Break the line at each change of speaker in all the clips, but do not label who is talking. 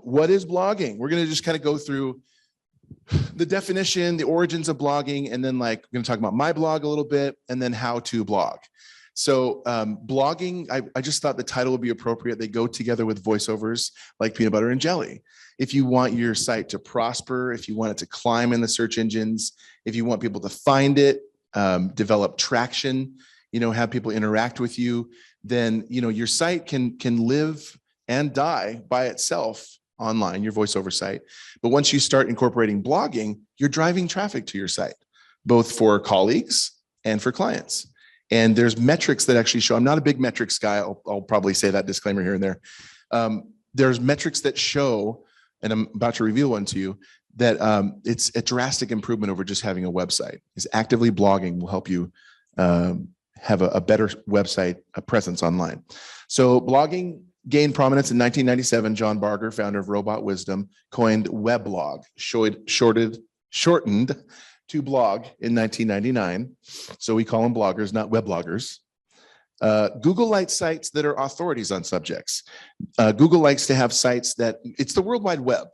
what is blogging? We're going to just kind of go through the definition, the origins of blogging, and then like we're going to talk about my blog a little bit, and then how to blog. So blogging, I just thought the title would be appropriate. They go together with voiceovers like peanut butter and jelly. If you want your site to prosper, if you want it to climb in the search engines, if you want people to find it, develop traction, have people interact with you, then your site can live and die by itself online, your voiceover site. But once you start incorporating blogging, you're driving traffic to your site, both for colleagues and for clients. And there's metrics that actually show, I'm not a big metrics guy. I'll probably say that disclaimer here and there. There's metrics that show, and I'm about to reveal one to you, that it's a drastic improvement over just having a website. Is actively blogging will help you have a better website, a presence online. So blogging gained prominence in 1997. John Barger, founder of Robot Wisdom, coined weblog, shortened to blog in 1999. So we call them bloggers, not webloggers. Google likes sites that are authorities on subjects. Google likes to have sites that, it's the World Wide Web,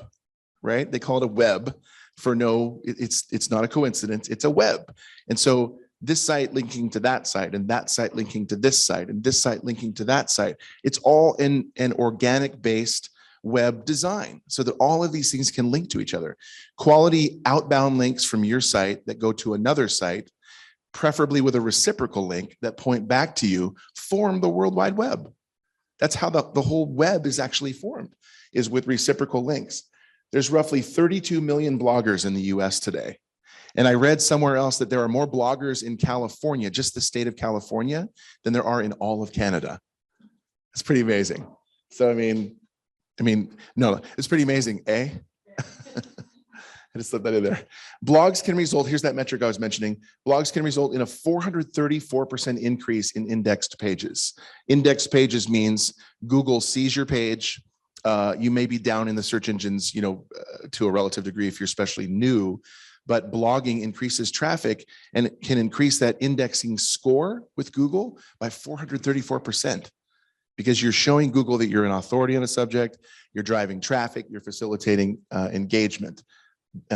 right? They call it a web for it's not a coincidence, it's a web. And so this site linking to that site, and that site linking to this site, and this site linking to that site, it's all in an organic based web design so that all of these things can link to each other. Quality outbound links from your site that go to another site, preferably with a reciprocal link that point back to you, form the World Wide Web. That's how the whole web is actually formed, is with reciprocal links. There's roughly 32 million bloggers in the US today. And I read somewhere else that there are more bloggers in California, just the state of California, than there are in all of Canada. It's pretty amazing. So, I mean, no, it's pretty amazing, eh? I just slipped that in there. Blogs can result, here's that metric I was mentioning. Blogs can result in a 434% increase in indexed pages. Indexed pages means Google sees your page. You may be down in the search engines, to a relative degree if you're especially new, but blogging increases traffic and it can increase that indexing score with Google by 434%. Because you're showing Google that you're an authority on a subject, you're driving traffic, you're facilitating engagement.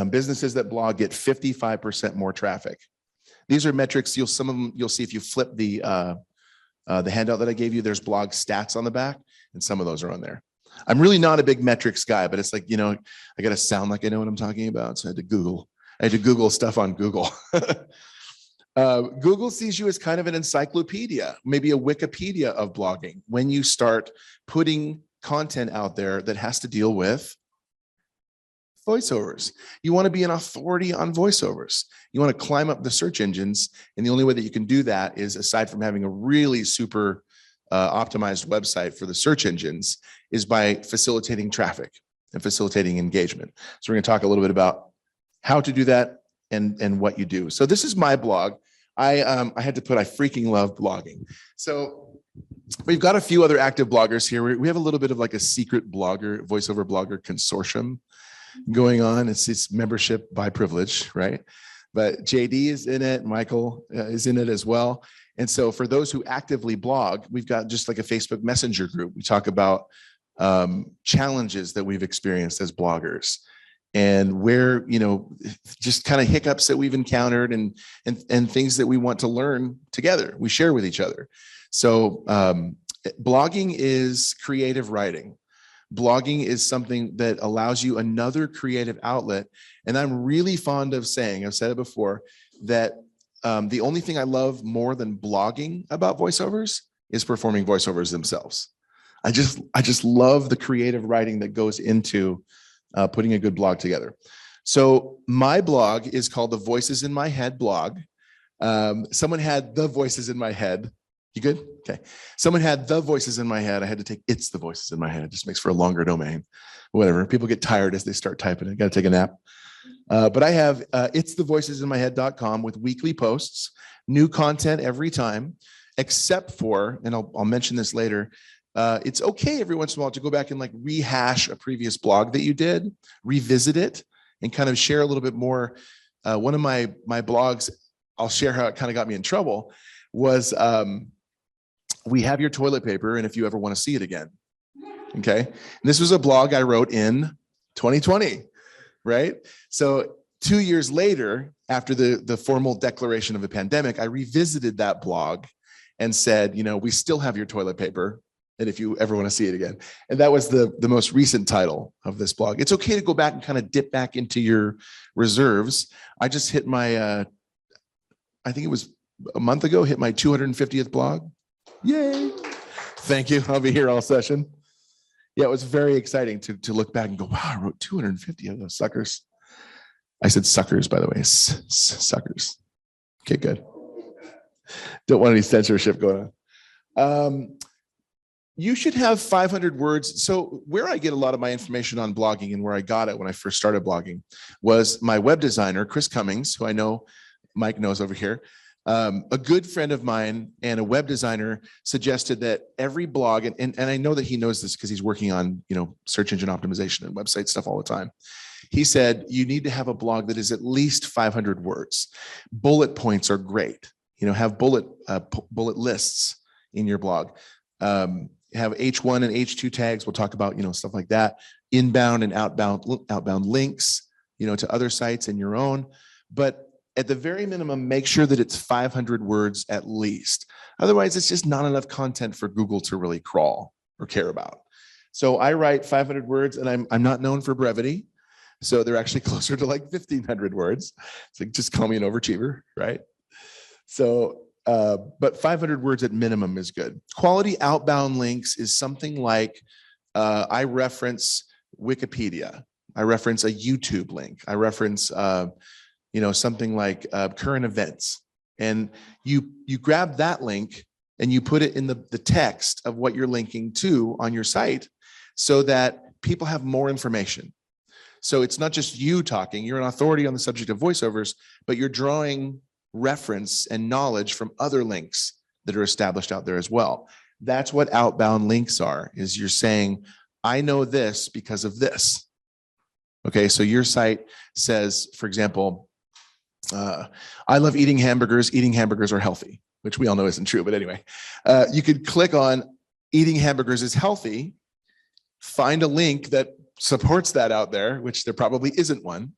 Businesses that blog get 55% more traffic. These are metrics. Some of them you'll see if you flip the handout that I gave you. There's blog stats on the back, and some of those are on there. I'm really not a big metrics guy, but it's like I got to sound like I know what I'm talking about. So I had to Google stuff on Google. Google sees you as kind of an encyclopedia, maybe a Wikipedia of blogging, when you start putting content out there that has to deal with voiceovers. You want to be an authority on voiceovers. You want to climb up the search engines. And the only way that you can do that is, aside from having a really super optimized website for the search engines, is by facilitating traffic and facilitating engagement. So we're going to talk a little bit about how to do that and what you do. So this is my blog. I had to put, I freaking love blogging. So we've got a few other active bloggers here. We have a little bit of like a secret blogger, voiceover blogger consortium going on. It's membership by privilege, right? But JD is in it. Michael is in it as well. And so for those who actively blog, we've got just like a Facebook Messenger group. We talk about challenges that we've experienced as bloggers, and where, just kind of hiccups that we've encountered and things that we want to learn together. We share with each other. So blogging is creative writing. Blogging is something that allows you another creative outlet. And I'm really fond of saying, I've said it before, that the only thing I love more than blogging about voiceovers is performing voiceovers themselves. I just love the creative writing that goes into putting a good blog together. So my blog is called the Voices in My Head blog. Someone had the Voices in My Head. You good? Okay. Someone had the Voices in My Head. I had to take It's the Voices in My Head. It just makes for a longer domain. Whatever. People get tired as they start typing it. Got to take a nap. But I have It's the Voices in My Head.com with weekly posts, new content every time, except for, and I'll mention this later, it's okay every once in a while to go back and like rehash a previous blog that you did, revisit it, and kind of share a little bit more. One of my blogs, I'll share how it kind of got me in trouble, was we have your toilet paper, and if you ever want to see it again. Okay. And this was a blog I wrote in 2020, right? So 2 years later, after the formal declaration of the pandemic, I revisited that blog and said, we still have your toilet paper. And if you ever want to see it again. And that was the most recent title of this blog. It's okay to go back and kind of dip back into your reserves. I just hit my, I think it was a month ago, hit my 250th blog. Yay. Thank you. I'll be here all session. Yeah, it was very exciting to look back and go, wow, I wrote 250 of those suckers. I said suckers, by the way, suckers. Okay, good. Don't want any censorship going on. You should have 500 words. So where I get a lot of my information on blogging and where I got it when I first started blogging was my web designer, Chris Cummings, who I know Mike knows over here. A good friend of mine and a web designer suggested that every blog, and I know that he knows this because he's working on, search engine optimization and website stuff all the time. He said, you need to have a blog that is at least 500 words. Bullet points are great. Have bullet lists in your blog. Have H1 and H2 tags. We'll talk about, stuff like that. Inbound and outbound links, to other sites and your own. But at the very minimum, make sure that it's 500 words at least. Otherwise, it's just not enough content for Google to really crawl or care about. So I write 500 words, and I'm not known for brevity. So they're actually closer to like 1,500 words. So just call me an overachiever, right? So, but 500 words at minimum is good. Quality outbound links is something like I reference Wikipedia. I reference a YouTube link. I reference something like current events. And you grab that link and you put it in the text of what you're linking to on your site so that people have more information. So it's not just you talking, you're an authority on the subject of voiceovers, but you're drawing reference and knowledge from other links that are established out there as well. That's what outbound links are, is you're saying, I know this because of this. Okay, so your site says, for example, I love eating hamburgers. Eating hamburgers are healthy, which we all know isn't true. But anyway, you could click on eating hamburgers is healthy, find a link that supports that out there, which there probably isn't one.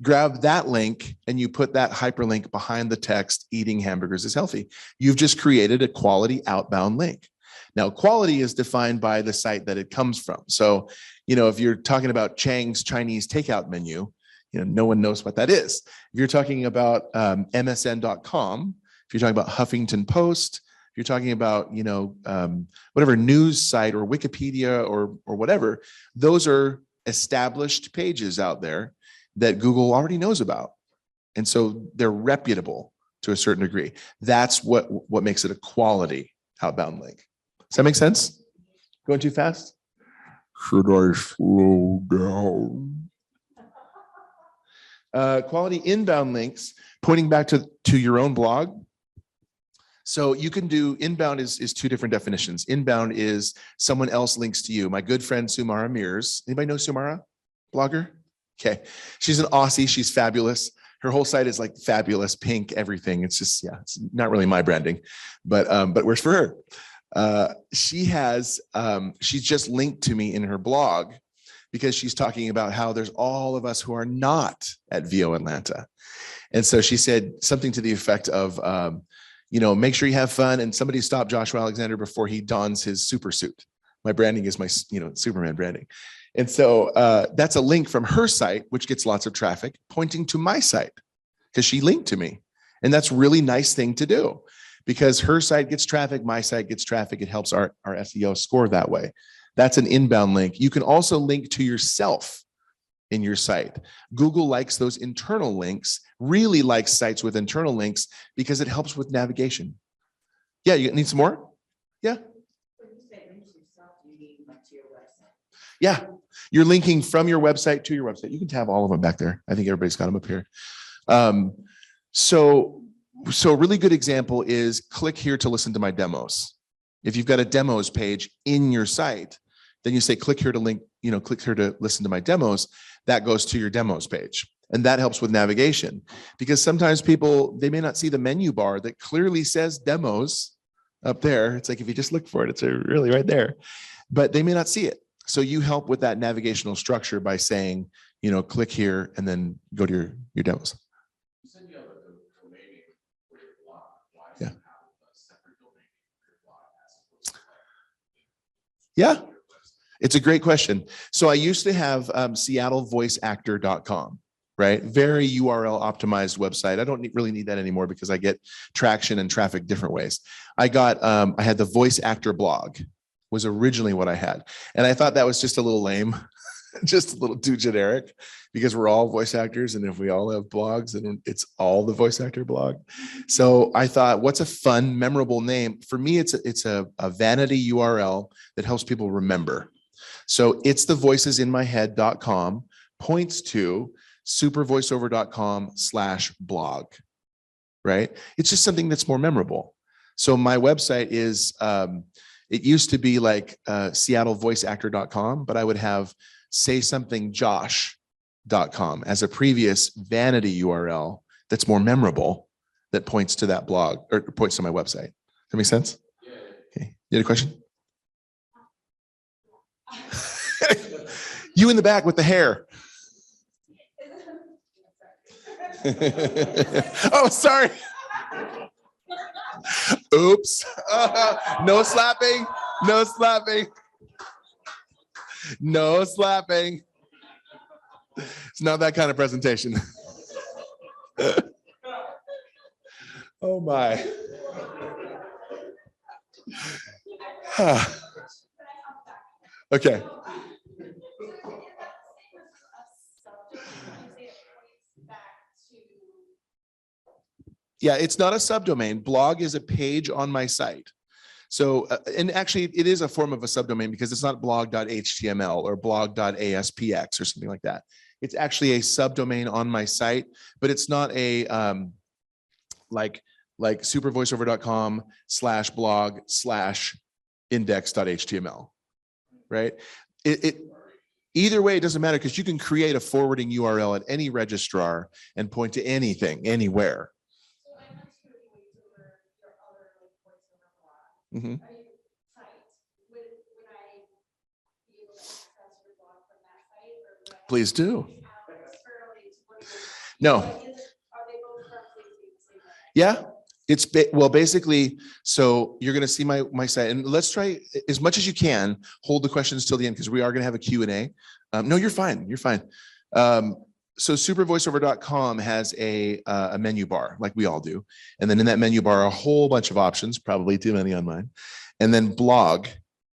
Grab that link and you put that hyperlink behind the text, eating hamburgers is healthy. You've just created a quality outbound link. Now, quality is defined by the site that it comes from. So, if you're talking about Chang's Chinese takeout menu, no one knows what that is. If you're talking about MSN.com, if you're talking about Huffington Post, if you're talking about, whatever news site or Wikipedia or whatever, those are established pages out there that Google already knows about. And so they're reputable to a certain degree. That's what makes it a quality outbound link. Does that make sense? Going too fast? Should I slow down? Quality inbound links, pointing back to your own blog. So you can do inbound is two different definitions. Inbound is someone else links to you. My good friend Sumara Mears. Anybody know Sumara? Blogger? Okay. She's an Aussie. She's fabulous. Her whole site is like fabulous, pink, everything. It's just, it's not really my branding, but works for her. She's just linked to me in her blog because she's talking about how there's all of us who are not at VO Atlanta. And so she said something to the effect of, make sure you have fun and somebody stop Joshua Alexander before he dons his super suit. My branding is my, Superman branding. And so that's a link from her site, which gets lots of traffic, pointing to my site because she linked to me. And that's a really nice thing to do because her site gets traffic, my site gets traffic. It helps our SEO score that way. That's an inbound link. You can also link to yourself in your site. Google likes those internal links, really likes sites with internal links because it helps with navigation. Yeah, you need some more? Yeah. Yeah, you're linking from your website to your website. You can tab all of them back there. I think everybody's got them up here. So a really good example is click here to listen to my demos. If you've got a demos page in your site, then you say, click here to link, click here to listen to my demos. That goes to your demos page. And that helps with navigation because sometimes people, they may not see the menu bar that clearly says demos up there. It's like, if you just look for it, it's really right there, but they may not see it. So you help with that navigational structure by saying, click here and then go to your demos. You said you have a domain name for your blog. Why do you have a separate domain for your blog? Yeah, it's a great question. So I used to have seattlevoiceactor.com, right? Very URL optimized website. I don't really need that anymore because I get traction and traffic different ways. I had the voice actor blog was originally what I had. And I thought that was just a little lame, just a little too generic because we're all voice actors. And if we all have blogs, then it's all the voice actor blog. So I thought, what's a fun, memorable name? For me, it's a vanity URL that helps people remember. So it's thevoicesinmyhead.com points to supervoiceover.com/blog, right? It's just something that's more memorable. So my website is, it used to be like seattlevoiceactor.com, but I would have saysomethingjosh.com as a previous vanity URL that's more memorable that points to that blog or points to my website. Does that make sense? Yeah. Okay. You had a question? You in the back with the hair. Oh, sorry. Oops. No slapping. No slapping. No slapping. It's not that kind of presentation. Oh my. Okay. Yeah, it's not a subdomain. Blog is a page on my site. So, and actually it is a form of a subdomain because it's not blog.html or blog.aspx or something like that. It's actually a subdomain on my site, but it's not a like supervoiceover.com/blog/index.html, right? Either way, it doesn't matter because you can create a forwarding URL at any registrar and point to anything, anywhere. Mm-hmm. Please do. No. Yeah, it's well, basically, so you're going to see my site, and let's try as much as you can hold the questions till the end because we are going to have a Q&A. No, you're fine. You're fine. So supervoiceover.com has a menu bar like we all do. And then in that menu bar, a whole bunch of options, probably too many on mine. And then blog,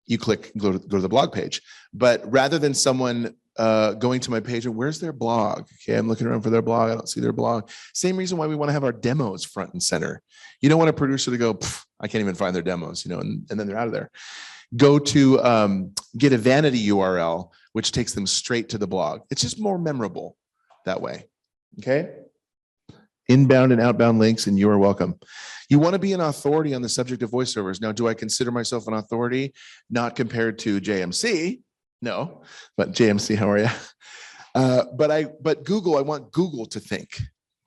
you click, go to the blog page. But rather than someone going to my page and where's their blog? Okay, I'm looking around for their blog. I don't see their blog. Same reason why we want to have our demos front and center. You don't want a producer to go, I can't even find their demos, and then they're out of there. Go to get a vanity URL, which takes them straight to the blog. It's just more memorable that way. Okay. Inbound and outbound links, and you are welcome. You want to be an authority on the subject of voiceovers. Now, do I consider myself an authority? Not compared to JMC. No, but JMC, how are you? But Google, I want Google to think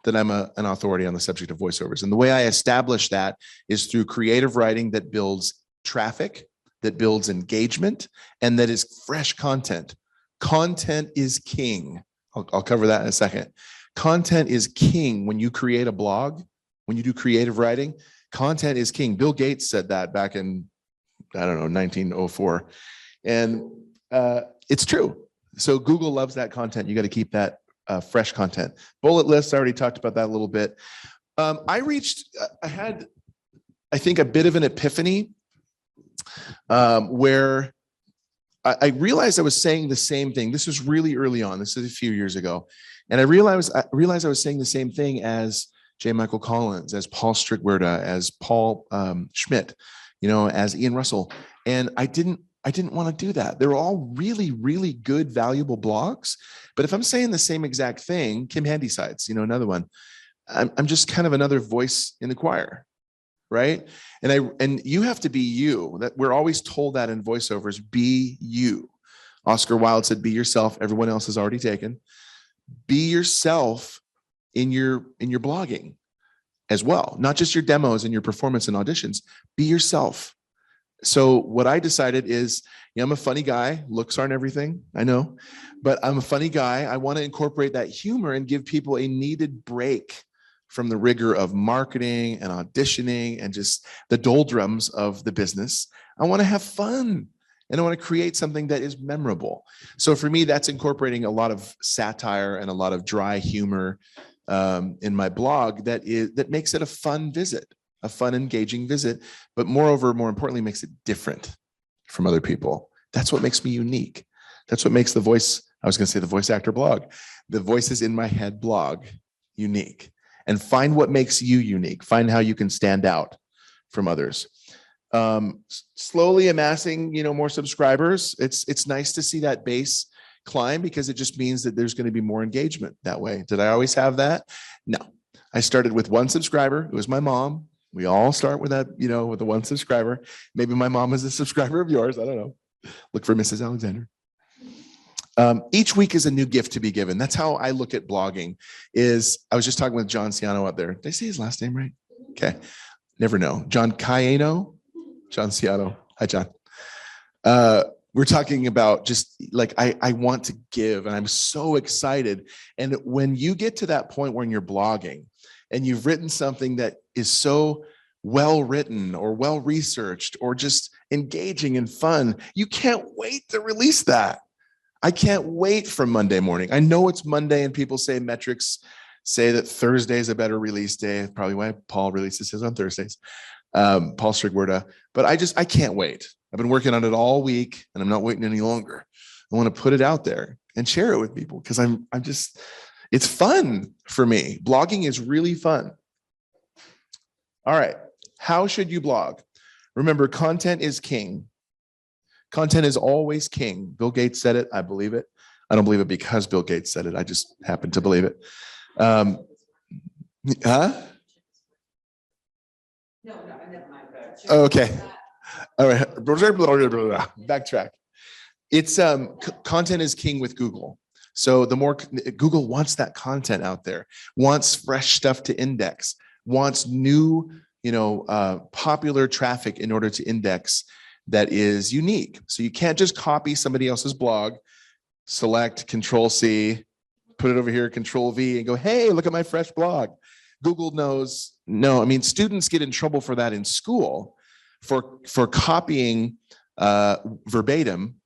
that I'm an authority on the subject of voiceovers. And the way I establish that is through creative writing that builds traffic, that builds engagement, and that is fresh content. Content is king. I'll cover that in a second. Content is king when you create a blog, when you do creative writing. Content is king. Bill Gates said that back in, 1904. And it's true. So Google loves that content. You got to keep that fresh content. Bullet lists, I already talked about that a little bit. I had, I think, a bit of an epiphany where I realized I was saying the same thing. This was really early on. This is a few years ago. And I realized I was saying the same thing as J. Michael Collins, as Paul Strickwerda, as Paul Schmidt, as Ian Russell. And I didn't want to do that. They're all really, really good, valuable blogs. But if I'm saying the same exact thing, Kim Handysides, another one, I'm just kind of another voice in the choir. Right. And you have to be you. That we're always told that in voiceovers, be you. Oscar Wilde said, be yourself. Everyone else is already taken. Be yourself in your blogging as well. Not just your demos and your performance and auditions. Be yourself. So what I decided is, I'm a funny guy. Looks aren't everything, I know, but I'm a funny guy. I want to incorporate that humor and give people a needed break from the rigor of marketing and auditioning and just the doldrums of the business. I want to have fun and I want to create something that is memorable. So for me, that's incorporating a lot of satire and a lot of dry humor in my blog that makes it a fun visit, a fun, engaging visit, but moreover, more importantly, makes it different from other people. That's what makes me unique. That's what makes the voice actor blog, the Voices in My Head blog unique. And find what makes you unique. Find how you can stand out from others. Slowly amassing, more subscribers. It's nice to see that base climb because it just means that there's going to be more engagement that way. Did I always have that? No. I started with 1 subscriber. It was my mom. We all start with that, with the 1 subscriber. Maybe my mom is a subscriber of yours. I don't know. Look for Mrs. Alexander. Each week is a new gift to be given. That's how I look at blogging. I was just talking with John Ciano out there. Did I say his last name right? Okay. Never know. John Ciano? John Ciano. Hi, John. We're talking about just like, I want to give and I'm so excited. And when you get to that point when you're blogging and you've written something that is so well written or well researched or just engaging and fun, you can't wait to release that. I can't wait for Monday morning. I know it's Monday and people say metrics say that Thursday is a better release day. Probably why Paul releases his on Thursdays, Paul Strigwerda. But I can't wait. I've been working on it all week and I'm not waiting any longer. I want to put it out there and share it with people because it's fun for me. Blogging is really fun. All right. How should you blog? Remember, content is king. Content is always king. Bill Gates said it. I believe it. I don't believe it because Bill Gates said it. I just happen to believe it. Huh? No, never mind. Okay. All right. Backtrack. It's content is king with Google. So the more Google wants that content out there, wants fresh stuff to index, wants new, popular traffic in order to index that is unique. So you can't just copy somebody else's blog, select Control-C, put it over here, Control-V, and go, hey, look at my fresh blog. Google knows, no, students get in trouble for that in school for copying verbatim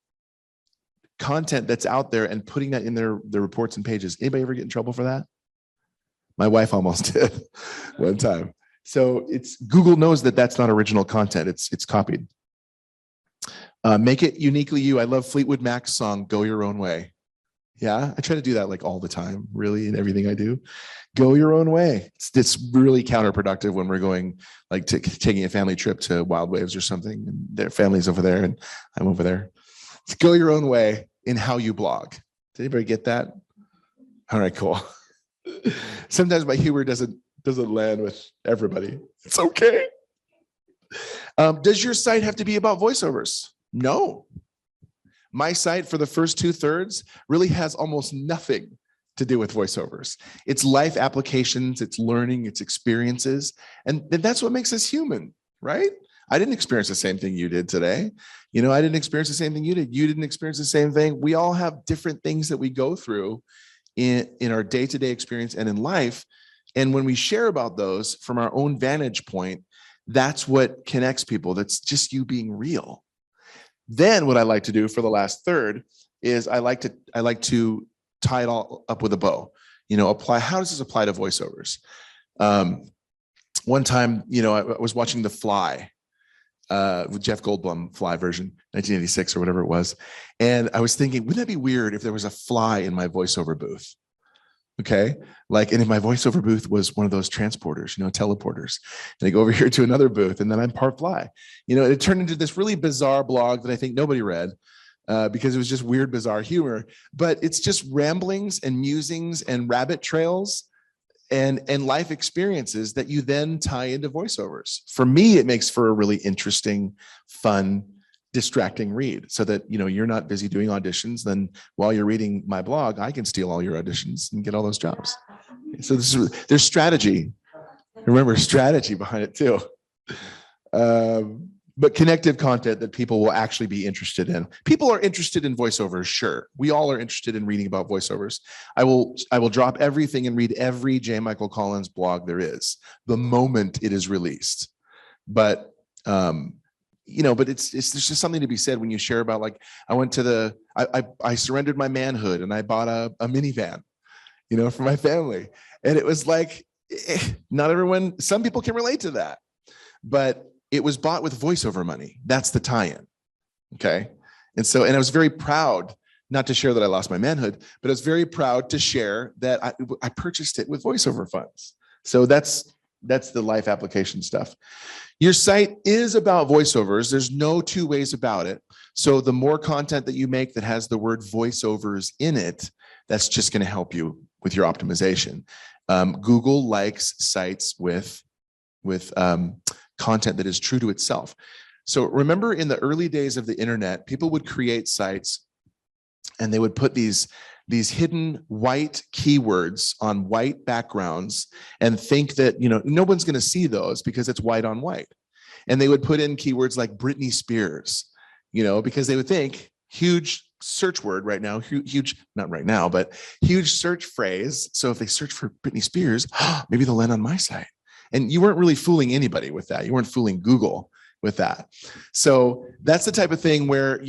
content that's out there and putting that in their reports and pages. Anybody ever get in trouble for that? My wife almost did one time. So Google knows that that's not original content. It's copied. Make it uniquely you. I love Fleetwood Mac's song, Go Your Own Way. Yeah, I try to do that like all the time, really, in everything I do. Go your own way. It's really counterproductive when we're going, like taking a family trip to Wild Waves or something, and their family's over there and I'm over there. Go your own way in how you blog. Did anybody get that? All right, cool. Sometimes my humor doesn't land with everybody. It's okay. Does your site have to be about voiceovers? No. My site for the first 2/3 really has almost nothing to do with voiceovers. It's life applications, it's learning, it's experiences. And that's what makes us human, right? I didn't experience the same thing you did today. I didn't experience the same thing you did. You didn't experience the same thing. We all have different things that we go through in our day-to-day experience and in life. And when we share about those from our own vantage point, that's what connects people. That's just you being real. Then what I like to do for the last third is I like to tie it all up with a bow. How does this apply to voiceovers? One time, I was watching The Fly with Jeff Goldblum, Fly version, 1986 or whatever it was. And I was thinking, wouldn't that be weird if there was a fly in my voiceover booth? Okay. And if my voiceover booth was one of those transporters, teleporters, and I go over here to another booth and then I'm part fly, it turned into this really bizarre blog that I think nobody read because it was just weird, bizarre humor, but it's just ramblings and musings and rabbit trails and life experiences that you then tie into voiceovers. For me, it makes for a really interesting, fun, distracting read so that, you're not busy doing auditions. Then while you're reading my blog, I can steal all your auditions and get all those jobs. So there's strategy. Remember, strategy behind it too. but connective content that people will actually be interested in. People are interested in voiceovers, sure. We all are interested in reading about voiceovers. I will drop everything and read every J. Michael Collins blog there is the moment it is released. But but it's there's just something to be said when you share about, like, I went to I surrendered my manhood and I bought a minivan, for my family. And it was like, not everyone, some people can relate to that, but it was bought with voiceover money. That's the tie-in. Okay. And I was very proud, not to share that I lost my manhood, but I was very proud to share that I purchased it with voiceover funds. So that's the life application stuff. Your site is about voiceovers. There's no two ways about it. So the more content that you make that has the word voiceovers in it, that's just going to help you with your optimization. Google likes sites with content that is true to itself. So remember, in the early days of the internet, people would create sites and they would put these hidden white keywords on white backgrounds and think that, no one's going to see those because it's white on white. And they would put in keywords like Britney Spears, because they would think, huge search word right now, huge, not right now, but huge search phrase. So if they search for Britney Spears, maybe they'll land on my site. And you weren't really fooling anybody with that. You weren't fooling Google with that. So that's the type of thing where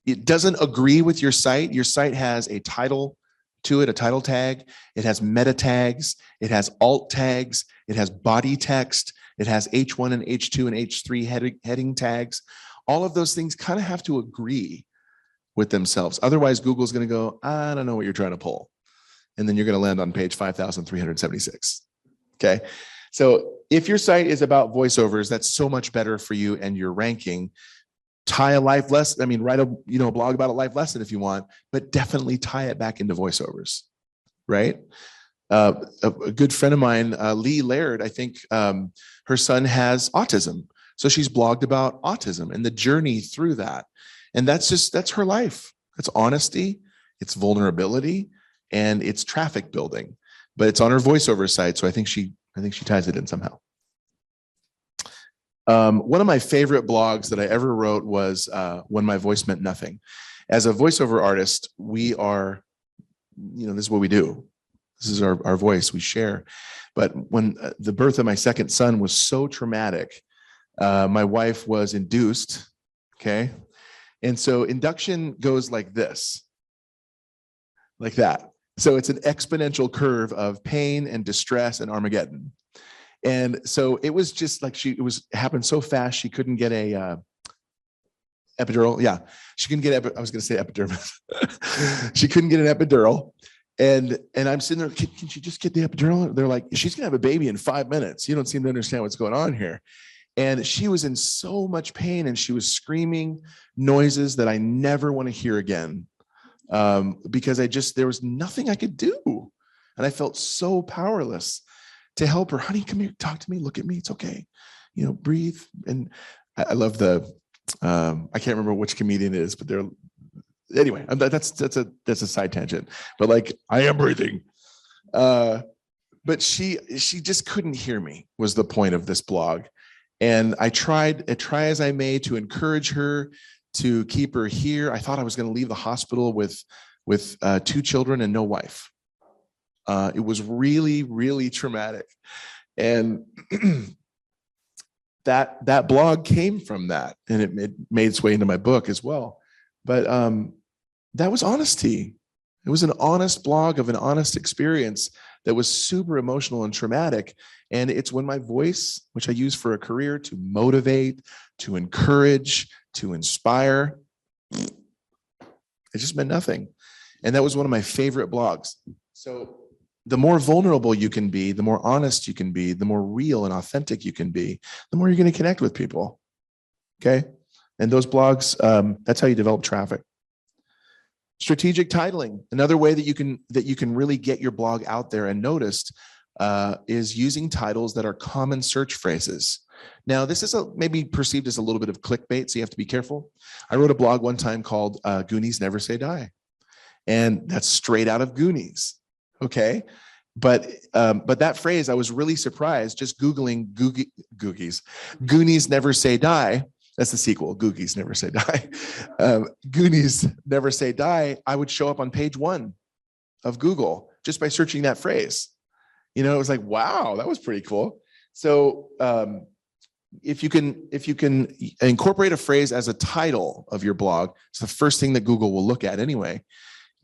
it doesn't agree with your site. Your site has a title to it, a title tag. It has meta tags. It has alt tags. It has body text. It has H1 and H2 and H3 heading tags. All of those things kind of have to agree with themselves. Otherwise, Google's going to go, I don't know what you're trying to pull. And then you're going to land on page 5,376. Okay. So if your site is about voiceovers, that's so much better for you and your ranking. Tie a life lesson. Write a blog about a life lesson if you want, but definitely tie it back into voiceovers, right? A good friend of mine, Lee Laird, I think her son has autism. So she's blogged about autism and the journey through that. And that's her life. It's honesty, it's vulnerability, and it's traffic building. But it's on her voiceover site, so I think she ties it in somehow. One of my favorite blogs that I ever wrote was When My Voice Meant Nothing. As a voiceover artist, we are, this is what we do. This is our voice, we share. But when the birth of my second son was so traumatic, my wife was induced, okay? And so induction goes like this, like that. So it's an exponential curve of pain and distress and Armageddon. And so it was just like it happened so fast, she couldn't get a epidural. Yeah, she couldn't get, I was going to say epidermis. She couldn't get an epidural. And I'm sitting there, can she just get the epidural? They're like, she's going to have a baby in 5 minutes. You don't seem to understand what's going on here. And she was in so much pain and she was screaming noises that I never want to hear again. Because there was nothing I could do. And I felt so powerless to help her. Honey, come here, talk to me, look at me. It's okay. Breathe. And I love I can't remember which comedian it is, but anyway, that's a side tangent, but like, I am breathing. But she just couldn't hear me was the point of this blog. And I try as I may to encourage her, to keep her here. I thought I was going to leave the hospital with 2 children and no wife. It was really, really traumatic. And that blog came from that, and it made its way into my book as well. But that was honesty. It was an honest blog of an honest experience that was super emotional and traumatic. And it's when my voice, which I use for a career to motivate, to encourage, to inspire, it just meant nothing. And that was one of my favorite blogs. So the more vulnerable you can be, the more honest you can be, the more real and authentic you can be, the more you're going to connect with people. Okay. And those blogs, that's how you develop traffic. Strategic titling. Another way that you can really get your blog out there and noticed is using titles that are common search phrases. Now, this is maybe perceived as a little bit of clickbait, so you have to be careful. I wrote a blog one time called Goonies Never Say Die. And that's straight out of Goonies. Okay. But that phrase, I was really surprised just Googling Goonies Never Say Die. That's the sequel. Googies Never Say Die. Goonies Never Say Die. I would show up on page 1 of Google just by searching that phrase. You know, it was like, wow, that was pretty cool. So if you can incorporate a phrase as a title of your blog, it's the first thing that Google will look at anyway,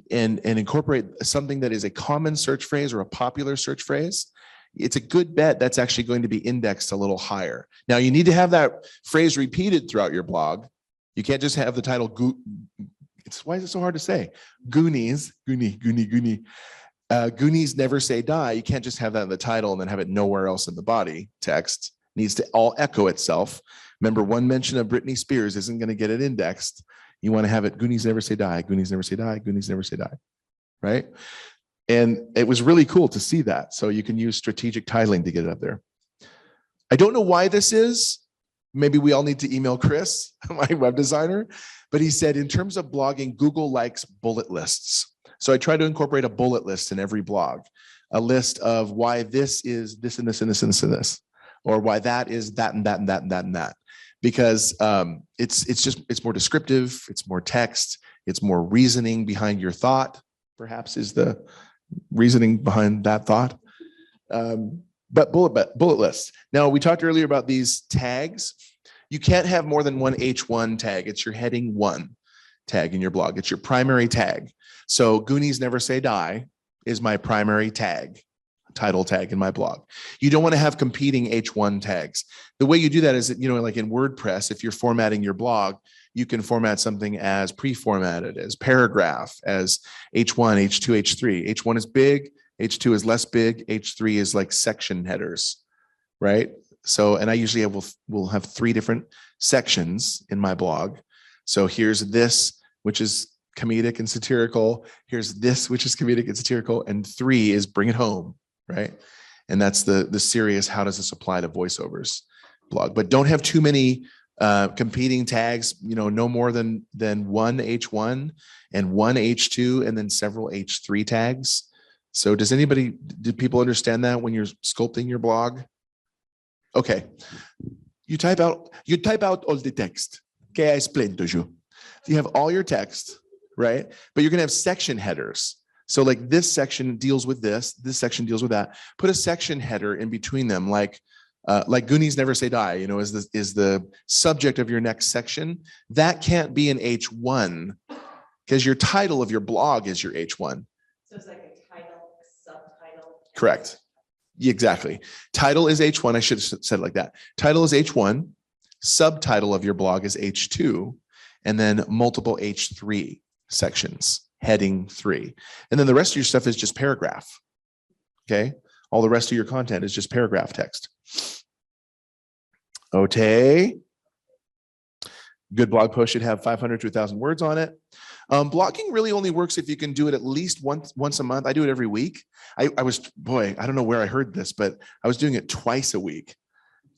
and incorporate something that is a common search phrase or a popular search phrase, it's a good bet that's actually going to be indexed a little higher. Now, you need to have that phrase repeated throughout your blog. You can't just have the title, why is it so hard to say? Goonies Never Say Die. You can't just have that in the title and then have it nowhere else in the body text. It needs to all echo itself. Remember, one mention of Britney Spears isn't going to get it indexed. You want to have it Goonies Never Say Die, Goonies Never Say Die, Goonies Never Say Die, right? And it was really cool to see that. So you can use strategic titling to get it up there. I don't know why this is. Maybe we all need to email Chris, my web designer, but he said in terms of blogging, Google likes bullet lists. So I try to incorporate a bullet list in every blog, a list of why this is this and this and this and this and this, or why that is that and that and that and that and that. Because it's more descriptive, it's more text, it's more reasoning behind your thought, perhaps is the reasoning behind that thought. But bullet lists. Now, we talked earlier about these tags. You can't have more than one H1 tag. It's your heading 1 tag in your blog. It's your primary tag. So Goonies Never Say Die is my primary tag, title tag in my blog. You don't want to have competing H1 tags. The way you do that is, like in WordPress, if you're formatting your blog, you can format something as pre-formatted, as paragraph, as H1, H2, H3. H1 is big, H2 is less big, H3 is like section headers, right? So, and I usually will have 3 different sections in my blog. So here's this, which is comedic and satirical. Here's this, which is comedic and satirical. And 3 is bring it home, right? And that's the serious, how does this apply to voiceovers blog? But don't have too many competing tags, no more than one H1 and one H2 and then several H3 tags. So do people understand that when you're sculpting your blog? Okay. You type out all the text. Okay, I explained to you. You have all your text, right? But you're going to have section headers. So like this section deals with this section deals with that. Put a section header in between them, like Goonies Never Say Die, is the subject of your next section. That can't be an H1 because your title of your blog is your H1.
So it's like a title, a subtitle.
Correct. Exactly. Title is H1. I should have said it like that. Title is H1. Subtitle of your blog is H2. And then multiple H3 sections, heading 3. And then the rest of your stuff is just paragraph. Okay. All the rest of your content is just paragraph text. Okay. Good blog post should have 500 to 1,000 words on it. Blogging really only works if you can do it at least once a month. I do it every week. I don't know where I heard this, but I was doing it twice a week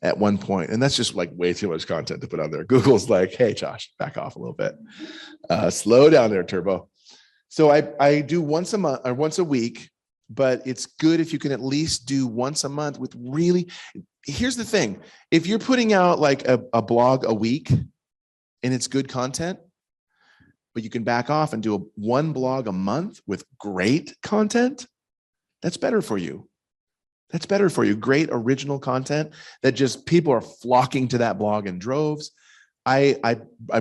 at one point. And that's just like way too much content to put on there. Google's like, hey, Josh, back off a little bit. Slow down there, Turbo. So I do once a month or once a week, but it's good if you can at least do once a month with really, here's the thing. If you're putting out like a blog a week and it's good content, but you can back off and do one blog a month with great content, that's better for you. That's better for you. Great original content that just people are flocking to that blog in droves. I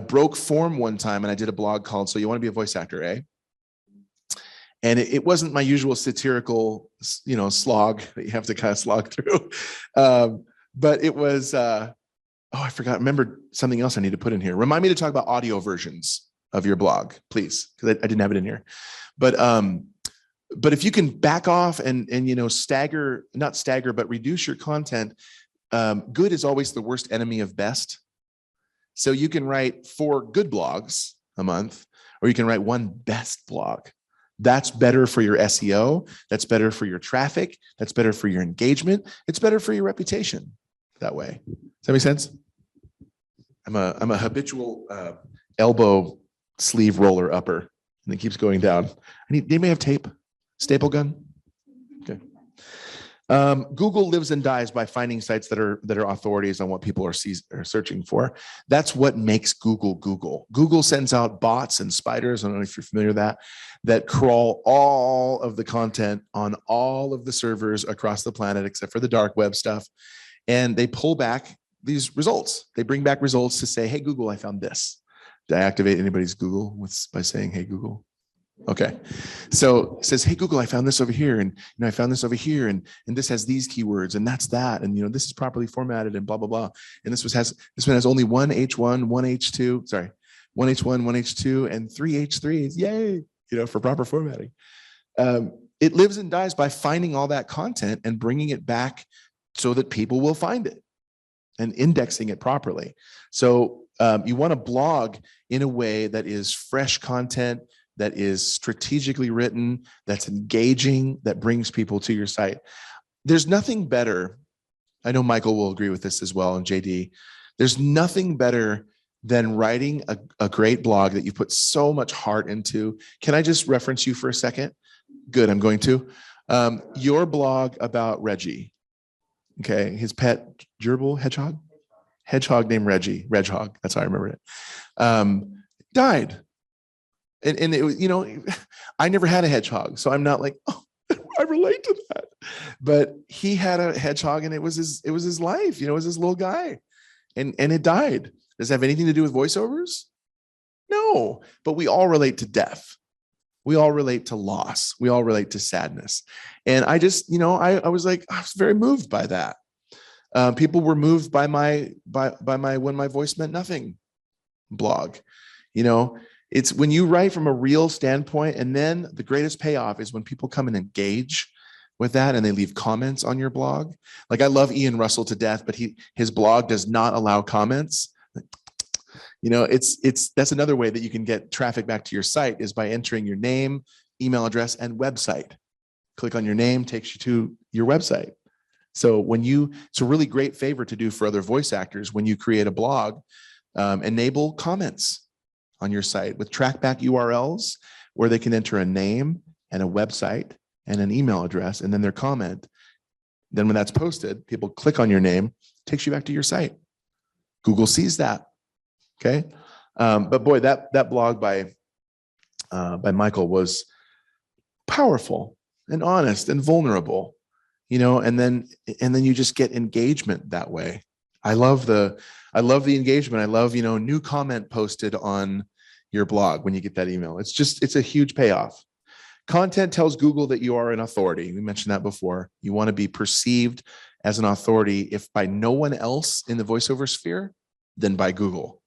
broke form one time and I did a blog called So You Want to Be a Voice Actor, eh? And it wasn't my usual satirical, slog that you have to kind of slog through. But it was, I forgot. Remember something else I need to put in here. Remind me to talk about audio versions of your blog, please, because I didn't have it in here. But if you can back off and not stagger, but reduce your content, good is always the worst enemy of best. So you can write 4 good blogs a month, or you can write 1 best blog. That's better for your SEO. That's better for your traffic. That's better for your engagement. It's better for your reputation that way. Does that make sense? I'm a habitual elbow sleeve roller upper, and it keeps going down. They may have tape, staple gun. Okay. Google lives and dies by finding sites that are authorities on what people are searching for. That's what makes Google Google. Google sends out bots and spiders, I don't know if you're familiar with that crawl all of the content on all of the servers across the planet, except for the dark web stuff. And they pull back these results. They bring back results to say, hey, Google, I found this. Did I activate anybody's Google by saying, hey, Google? Okay. So it says, hey, Google, I found this over here. And I found this over here. And this has these keywords and that's that. And, this is properly formatted and blah, blah, blah. And this one has only one H1, one H2, sorry, one H1, one H2, and three H3s. Yay. For proper formatting. It lives and dies by finding all that content and bringing it back so that people will find it and indexing it properly. So you want to blog in a way that is fresh content, that is strategically written, that's engaging, that brings people to your site. There's nothing better. I know Michael will agree with this as well, and JD. There's nothing better than writing a great blog that you put so much heart into. Can I just reference you for a second? Good, I'm going to. Your blog about Reggie, okay, his pet gerbil, hedgehog named Reggie, Redgehog, that's how I remember it, died. And it was, I never had a hedgehog, so I'm not like, oh, I relate to that. But he had a hedgehog, and it was his life. It was his little guy, and it died. Does it have anything to do with voiceovers? No, but we all relate to death. We all relate to loss. We all relate to sadness. And I just, I was like, I was very moved by that. People were moved by my when my voice meant nothing blog. It's when you write from a real standpoint, and then the greatest payoff is when people come and engage with that and they leave comments on your blog. Like, I love Ian Russell to death, but his blog does not allow comments. That's another way that you can get traffic back to your site, is by entering your name, email address, and website. Click on your name, takes you to your website. So it's a really great favor to do for other voice actors when you create a blog, enable comments on your site with trackback URLs where they can enter a name and a website and an email address and then their comment. Then when that's posted, people click on your name, takes you back to your site. Google sees that. Okay. But boy, that blog by Michael was powerful and honest and vulnerable, and then you just get engagement that way. I love the engagement. I love, new comment posted on your blog when you get that email. It's a huge payoff. Content tells Google that you are an authority. We mentioned that before. You want to be perceived as an authority, if by no one else in the voiceover sphere, then by Google.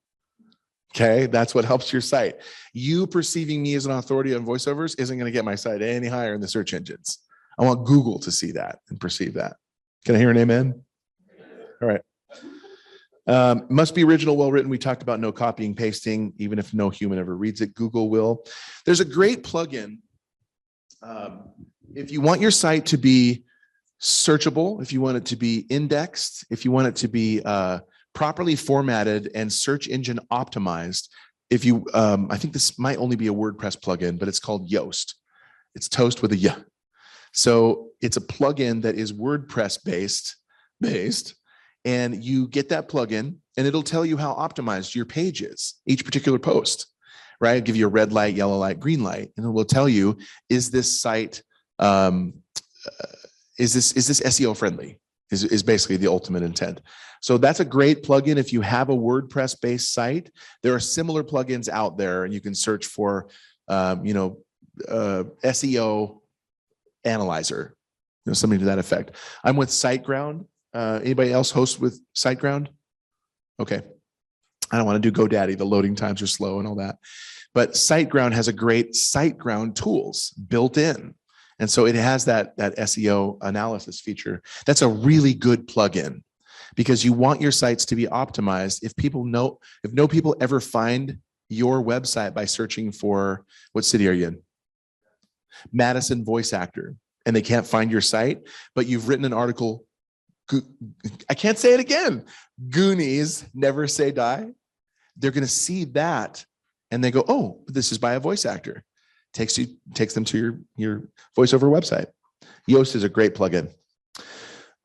Okay, that's what helps your site. You perceiving me as an authority on voiceovers isn't going to get my site any higher in the search engines. I want Google to see that and perceive that. Can I hear an amen? All right. Must be original, well written. We talked about no copying, pasting, even if no human ever reads it, Google will. There's a great plugin. If you want your site to be searchable, if you want it to be indexed, if you want it to be properly formatted and search engine optimized, I think this might only be a WordPress plugin, but it's called Yoast. It's toast with a y. So it's a plugin that is WordPress based, and you get that plugin and it'll tell you how optimized your page is, each particular post, right? It'll give you a red light, yellow light, green light, and it will tell you, is this site, is this SEO friendly? Is basically the ultimate intent. So that's a great plugin if you have a WordPress based site. There are similar plugins out there, and you can search for, SEO analyzer, something to that effect. I'm with SiteGround. Anybody else host with SiteGround? Okay. I don't want to do GoDaddy. The loading times are slow and all that. But SiteGround has a great SiteGround tools built in. And so it has that SEO analysis feature. That's a really good plugin, because you want your sites to be optimized. If no people ever find your website by searching for, what city are you in? Madison voice actor, and they can't find your site, but you've written an article, I can't say it again, Goonies Never Say Die. They're going to see that and they go, oh, this is by a voice actor. Takes them to your voiceover website. Yoast is a great plugin.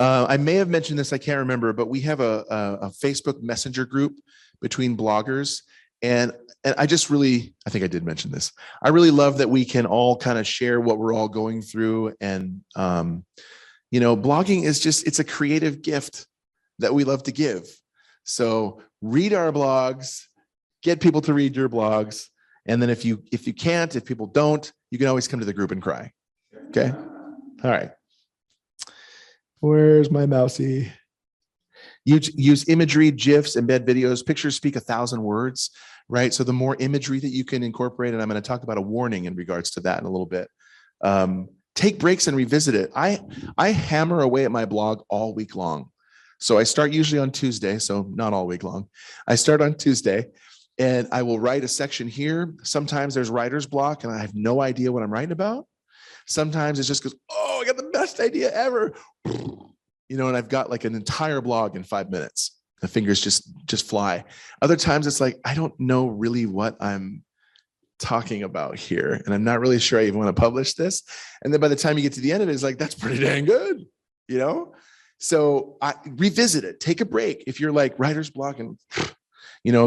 I may have mentioned this, I can't remember, but we have a Facebook Messenger group between bloggers. And I just really, I think I did mention this. I really love that we can all kind of share what we're all going through. And, blogging is just, it's a creative gift that we love to give. So read our blogs, get people to read your blogs. And then if you can't, if people don't, you can always come to the group and cry. Okay. All right. Where's my mousey? Use imagery, GIFs, embed videos. Pictures speak 1,000 words, right? So the more imagery that you can incorporate, and I'm going to talk about a warning in regards to that in a little bit. Take breaks and revisit it. I hammer away at my blog all week long. So I start usually on Tuesday, so not all week long. I start on Tuesday and I will write a section here. Sometimes there's writer's block and I have no idea what I'm writing about. Sometimes it just goes, oh, I got the best idea ever. And I've got like an entire blog in 5 minutes. The fingers just fly. Other times it's like, I don't know really what I'm talking about here. And I'm not really sure I even want to publish this. And then by the time you get to the end of it, it's like, that's pretty dang good, So I revisit it, take a break. If you're like writer's block and,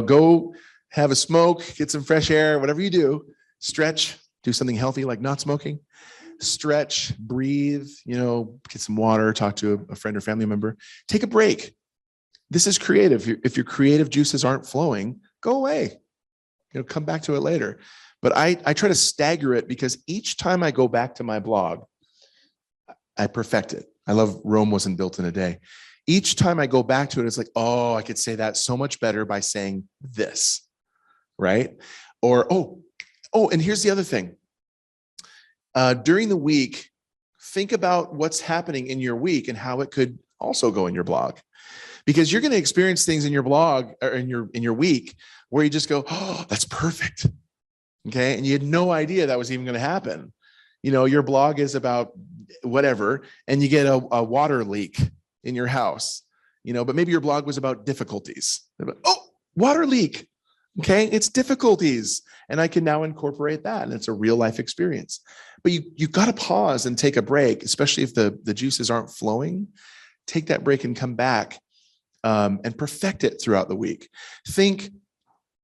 go have a smoke, get some fresh air, whatever you do, stretch, do something healthy like not smoking, stretch, breathe, get some water, talk to a friend or family member, take a break. This is creative. If your creative juices aren't flowing, go away, come back to it later. But I try to stagger it because each time I go back to my blog, I perfect it. I love Rome wasn't built in a day. Each time I go back to it, it's like, oh, I could say that so much better by saying this, right? Or, and here's the other thing. During the week, think about what's happening in your week and how it could also go in your blog. Because you're going to experience things in your blog or in your week where you just go, oh, that's perfect. Okay. And you had no idea that was even going to happen. Your blog is about whatever, and you get a water leak in your house, but maybe your blog was about difficulties. Oh, water leak. Okay. It's difficulties. And I can now incorporate that. And it's a real life experience. But you've got to pause and take a break, especially if the juices aren't flowing. Take that break and come back and perfect it throughout the week. Think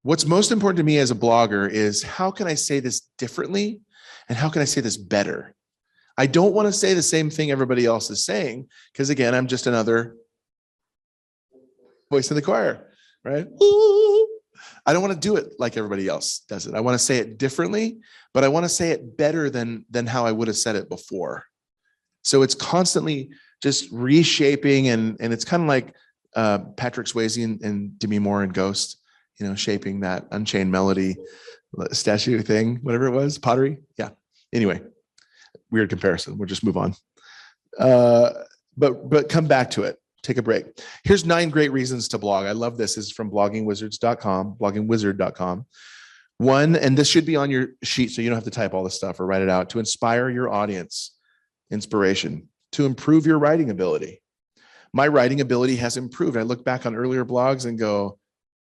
what's most important to me as a blogger is how can I say this differently? And how can I say this better? I don't want to say the same thing everybody else is saying, because again, I'm just another voice in the choir, right? Ooh. I don't want to do it like everybody else does it. I want to say it differently, but I want to say it better than how I would have said it before. So it's constantly just reshaping, and it's kind of like Patrick Swayze and Demi Moore in Ghost, shaping that Unchained Melody statue thing, whatever it was, pottery. Yeah. Anyway, weird comparison. We'll just move on. But come back to it. Take a break. Here's 9 great reasons to blog. I love this. This is from bloggingwizard.com. 1, and this should be on your sheet so you don't have to type all this stuff or write it out. To inspire your audience. Inspiration. To improve your writing ability. My writing ability has improved. I look back on earlier blogs and go,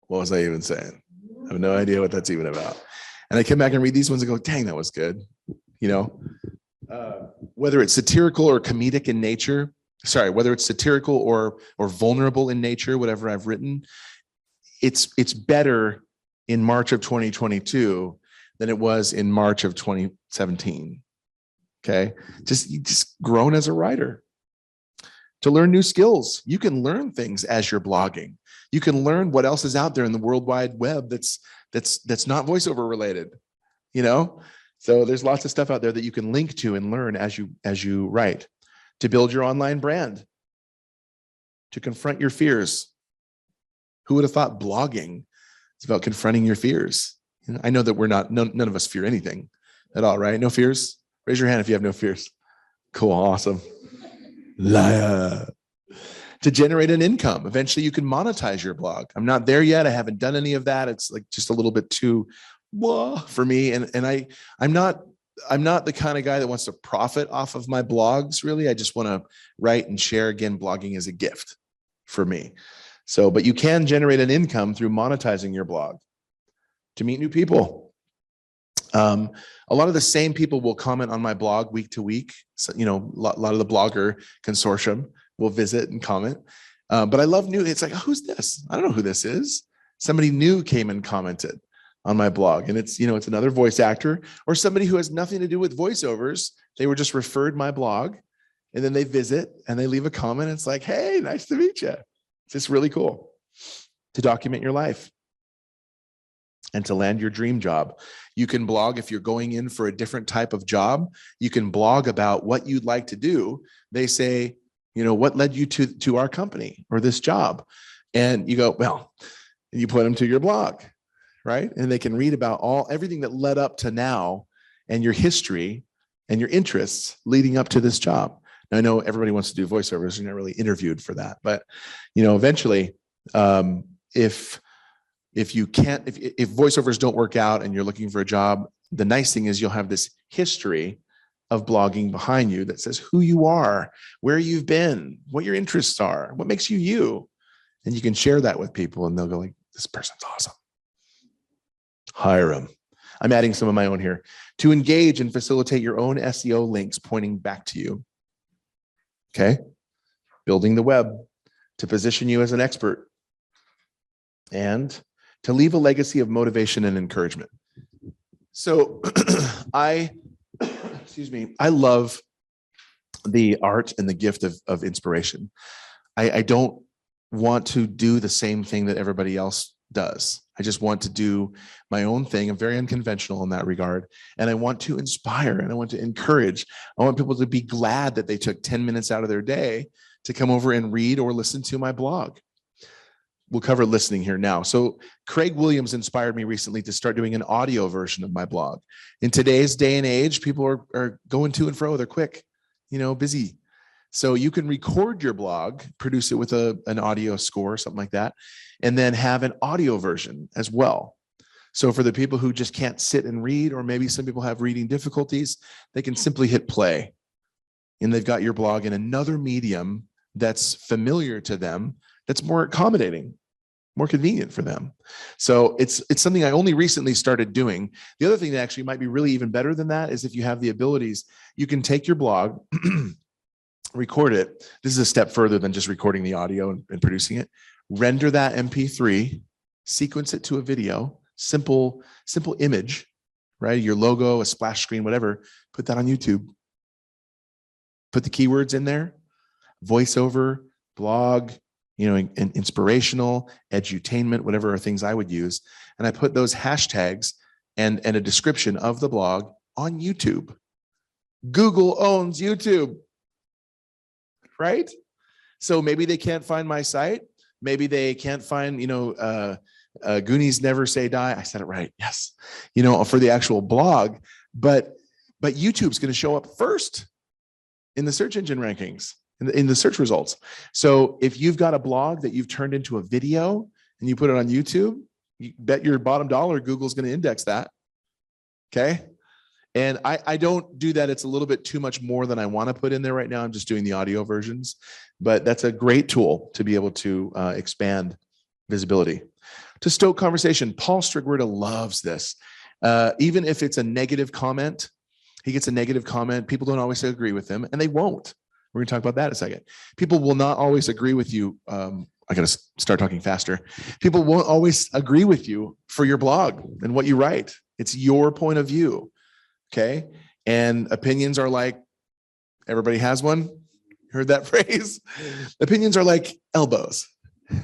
what was I even saying? I have no idea what that's even about. And I come back and read these ones and go, dang, that was good. Whether it's satirical or comedic in nature, whether it's satirical or vulnerable in nature, whatever I've written, it's better in March of 2022 than it was in March of 2017. Okay. Just grown as a writer. To learn new skills. You can learn things as you're blogging. You can learn what else is out there in the World Wide Web that's not voiceover related, So there's lots of stuff out there that you can link to and learn as you write. To build your online brand. To confront your fears. Who would have thought blogging is about confronting your fears? I know that none of us fear anything at all, right? No fears? Raise your hand if you have no fears. Cool, awesome. Liar. To generate an income. Eventually you can monetize your blog. I'm not there yet. I haven't done any of that. It's like just a little bit too for me. And I'm not the kind of guy that wants to profit off of my blogs, really. I just want to write and share. Again, blogging is a gift for me. So, but you can generate an income through monetizing your blog. To meet new people. A lot of the same people will comment on my blog week to week. So, a lot of the blogger consortium will visit and comment. But I love new. It's like, oh, who's this? I don't know who this is. Somebody new came and commented on my blog, and it's another voice actor or somebody who has nothing to do with voiceovers. They were just referred my blog, and then they visit and they leave a comment. It's like, hey, nice to meet you. It's just really cool to document your life and to land your dream job. You can blog if you're going in for a different type of job. You can blog about what you'd like to do. They say, what led you to our company or this job? And you go, well, you put them to your blog, right? And they can read about everything that led up to now and your history and your interests leading up to this job. Now, I know everybody wants to do voiceovers. You're not really interviewed for that, but eventually, if voiceovers don't work out and you're looking for a job, the nice thing is you'll have this history of blogging behind you that says who you are, where you've been, what your interests are, what makes you you. And you can share that with people and they'll go like, this person's awesome. Hire them. I'm adding some of my own here. To engage and facilitate your own SEO links pointing back to you. Okay. Building the web to position you as an expert and to leave a legacy of motivation and encouragement. So I love the art and the gift of inspiration. I don't want to do the same thing that everybody else does. I just want to do my own thing. I'm very unconventional in that regard. And I want to inspire and I want to encourage. I want people to be glad that they took 10 minutes out of their day to come over and read or listen to my blog. We'll cover listening here now. So Craig Williams inspired me recently to start doing an audio version of my blog. In today's day and age, people are going to and fro. They're quick, busy. So you can record your blog, produce it with an audio score, something like that, and then have an audio version as well. So for the people who just can't sit and read, or maybe some people have reading difficulties, they can simply hit play. And they've got your blog in another medium that's familiar to them, that's more accommodating, more convenient for them. So it's something I only recently started doing. The other thing that actually might be really even better than that is if you have the abilities, you can take your blog, record it. This is a step further than just recording the audio and producing it. Render that MP3, sequence it to a video, simple image, right? Your logo, a splash screen, whatever, put that on YouTube. Put the keywords in there, voiceover, blog, and inspirational, edutainment, whatever are things I would use. And I put those hashtags and a description of the blog on YouTube. Google owns YouTube, right? So maybe they can't find my site. Maybe they can't find, Goonies Never Say Die. I said it right. Yes. For the actual blog, but YouTube's going to show up first in the search engine rankings, in the search results. So if you've got a blog that you've turned into a video and you put it on YouTube, you bet your bottom dollar Google's going to index that. Okay. And I don't do that. It's a little bit too much more than I want to put in there right now. I'm just doing the audio versions, but that's a great tool to be able to expand visibility. To stoke conversation, Paul Strigwerda loves this. Even if it's a negative comment, he gets a negative comment. People don't always agree with him, and they won't. We're going to talk about that in a second. People will not always agree with you. I got to start talking faster. People won't always agree with you for your blog and what you write. It's your point of view. Okay. And opinions are like, everybody has one. Heard that phrase? Opinions are like elbows.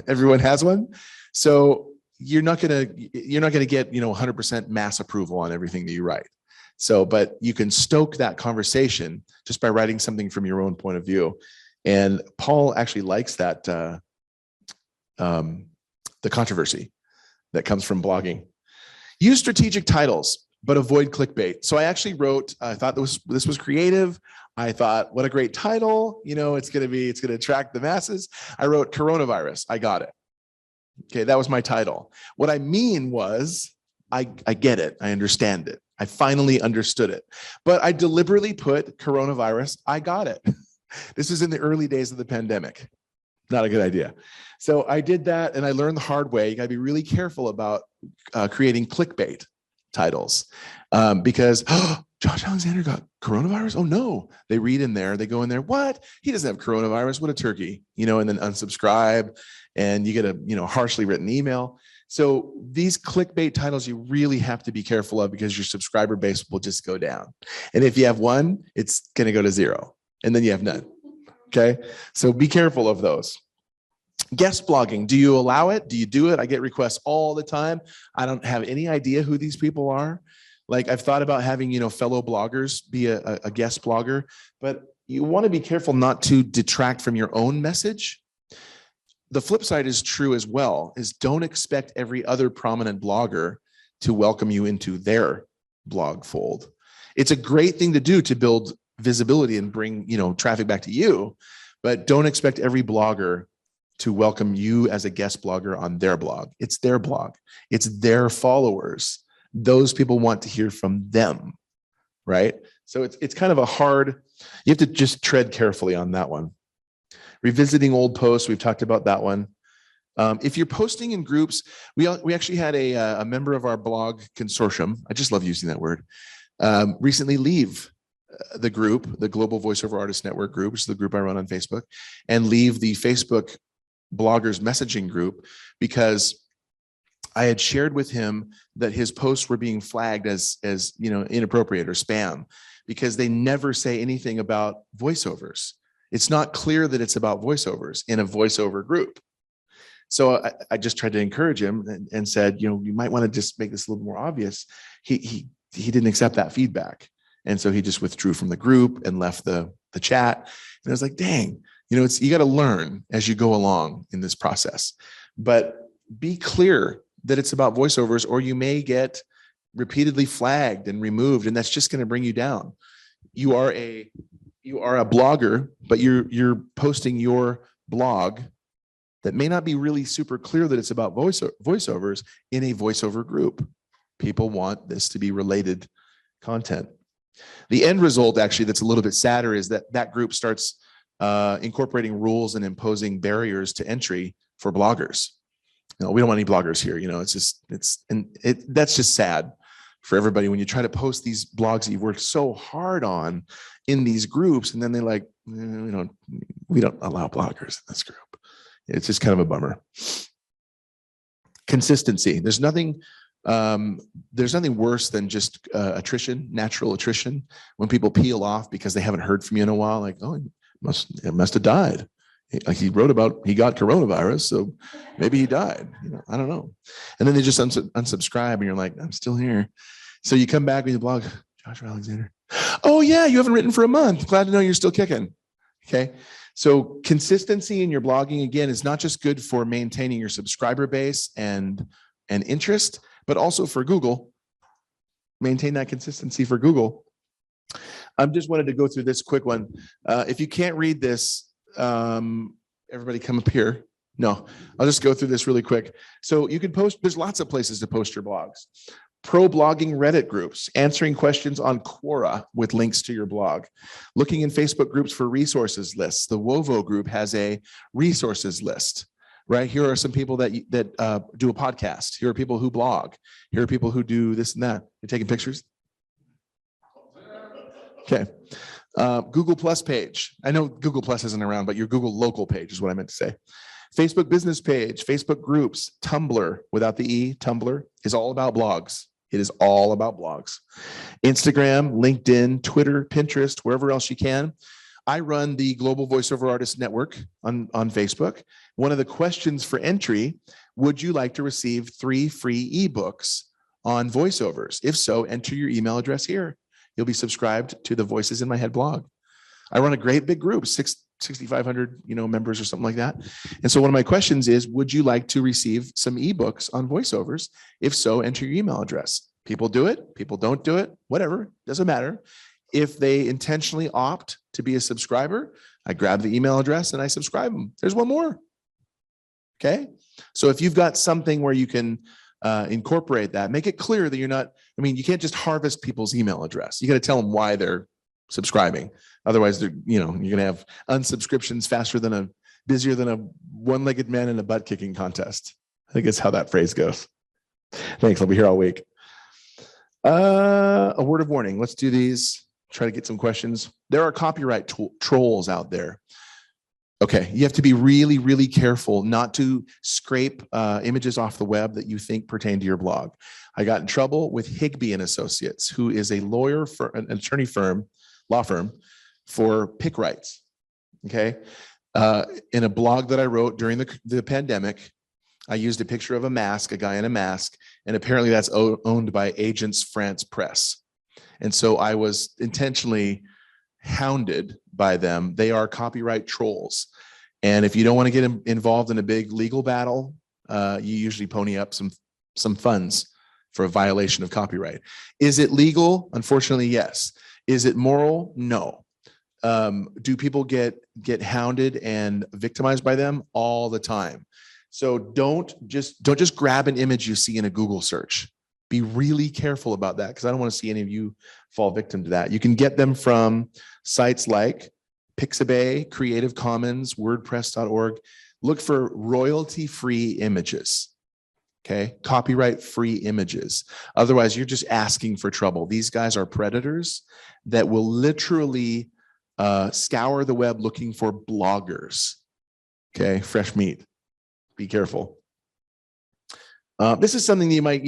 Everyone has one. So you're not going to get, 100% mass approval on everything that you write. So, but you can stoke that conversation just by writing something from your own point of view. And Paul actually likes that, the controversy that comes from blogging. Use strategic titles, but avoid clickbait. So I actually wrote, I thought this was creative. I thought, what a great title. It's going to attract the masses. I wrote coronavirus. I got it. Okay. That was my title. What I mean was, I get it. I understand it. I finally understood it, but I deliberately put coronavirus. I got it. This is in the early days of the pandemic. Not a good idea. So I did that, and I learned the hard way. You got to be really careful about creating clickbait titles. Because Josh Alexander got coronavirus. Oh no, they read in there, they go in there. What? He doesn't have coronavirus. What a turkey, and then unsubscribe, and you get a harshly written email. So these clickbait titles you really have to be careful of, because your subscriber base will just go down. And if you have one, it's going to go to 0, and then you have none. Okay. So be careful of those. Guest blogging. Do you allow it? Do you do it? I get requests all the time. I don't have any idea who these people are. Like, I've thought about having, fellow bloggers be a guest blogger, but you want to be careful not to detract from your own message. The flip side is true as well, is don't expect every other prominent blogger to welcome you into their blog fold. It's a great thing to do to build visibility and bring, traffic back to you, but don't expect every blogger to welcome you as a guest blogger on their blog. It's their blog. It's their followers. Those people want to hear from them, right? So it's kind of a hard, you have to just tread carefully on that one. Revisiting old posts, we've talked about that one. If you're posting in groups, we actually had a member of our blog consortium, I just love using that word, recently leave the group, the Global Voiceover Artist Network group, which is the group I run on Facebook, and leave the Facebook bloggers messaging group, because I had shared with him that his posts were being flagged as inappropriate or spam, because they never say anything about voiceovers. It's not clear that it's about voiceovers in a voiceover group. So I just tried to encourage him and said, you might want to just make this a little more obvious. He didn't accept that feedback. And so he just withdrew from the group and left the chat. And I was like, dang, you got to learn as you go along in this process, but be clear that it's about voiceovers, or you may get repeatedly flagged and removed, and that's just going to bring you down. You are a blogger, but you're posting your blog that may not be really super clear that it's about voiceovers in a voiceover group. People want this to be related content. The end result, actually, that's a little bit sadder, is that group starts incorporating rules and imposing barriers to entry for bloggers. We don't want any bloggers here. That's just sad for everybody when you try to post these blogs that you've worked so hard on in these groups, and then they're like, we don't allow bloggers in this group. It's just kind of a bummer. Consistency. There's nothing worse than just attrition, natural attrition, when people peel off because they haven't heard from you in a while. Like, oh, it must have died. Like, he wrote about, he got coronavirus, so maybe he died. I don't know. And then they just unsubscribe, and you're like, I'm still here. So you come back with your blog, Joshua Alexander. Oh yeah, you haven't written for a month. Glad to know you're still kicking. Okay. So consistency in your blogging, again, is not just good for maintaining your subscriber base and interest, but also for Google. Maintain that consistency for Google. I just wanted to go through this quick one. If you can't read this, everybody come up here. No, I'll just go through this really quick. So you can post, there's lots of places to post your blogs. Pro blogging Reddit groups, answering questions on Quora with links to your blog, looking in Facebook groups for resources lists. The Wovo group has a resources list, right? Here are some people that do a podcast. Here are people who blog. Here are people who do this and that. You're taking pictures? Okay. Google Plus page. I know Google Plus isn't around, but your Google local page is what I meant to say. Facebook business page, Facebook groups, Tumblr without the E, Tumblr is all about blogs. It is all about blogs. Instagram, LinkedIn, Twitter, Pinterest, wherever else you can. I run the Global Voiceover Artist Network on Facebook. One of the questions for entry, would you like to receive 3 free ebooks on voiceovers? If so, enter your email address here. You'll be subscribed to the Voices in My Head blog. I run a great big group, 6,500 members or something like that. And so one of my questions is, would you like to receive some ebooks on voiceovers? If so, enter your email address. People do it, people don't do it, whatever, doesn't matter. If they intentionally opt to be a subscriber, I grab the email address and I subscribe them. There's one more. Okay. So if you've got something where you can incorporate that, make it clear that you're not, you can't just harvest people's email address. You got to tell them why they're subscribing. Otherwise, they're, you're going to have unsubscriptions busier than a one-legged man in a butt kicking contest. I think that's how that phrase goes. Thanks. I'll be here all week. A word of warning. Let's do these. Try to get some questions. There are copyright trolls out there. Okay, you have to be really, really careful not to scrape images off the web that you think pertain to your blog. I got in trouble with Higbee and Associates, who is a lawyer for an attorney firm, law firm for PIC rights. Okay, in a blog that I wrote during the pandemic, I used a picture of a mask, a guy in a mask, and apparently that's owned by Agence France Presse. And so I was intentionally hounded by them. They are copyright trolls. And if you don't want to get involved in a big legal battle, you usually pony up some funds for a violation of copyright. Is it legal? Unfortunately, yes. Is it moral? No. Do people get hounded and victimized by them? All the time. So don't just grab an image you see in a Google search. Be really careful about that, because I don't want to see any of you fall victim to that. You can get them from sites like Pixabay, Creative Commons, WordPress.org. Look for royalty-free images, okay? Copyright-free images. Otherwise, you're just asking for trouble. These guys are predators that will literally scour the web looking for bloggers, okay? Fresh meat. Be careful. This is something that you might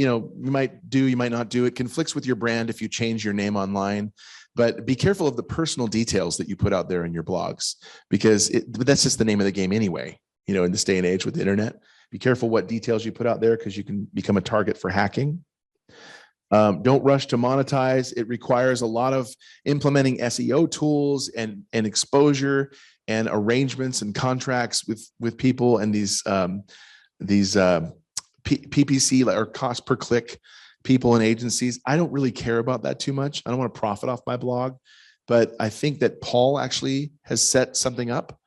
do, you might not do. It conflicts with your brand if you change your name online, but be careful of the personal details that you put out there in your blogs, because that's just the name of the game anyway. In this day and age with the internet, be careful what details you put out there, because you can become a target for hacking. Don't rush to monetize. It requires a lot of implementing SEO tools and exposure and arrangements and contracts with people and these PPC or cost per click people and agencies. I don't really care about that too much. I don't want to profit off my blog, but I think that Paul actually has set something up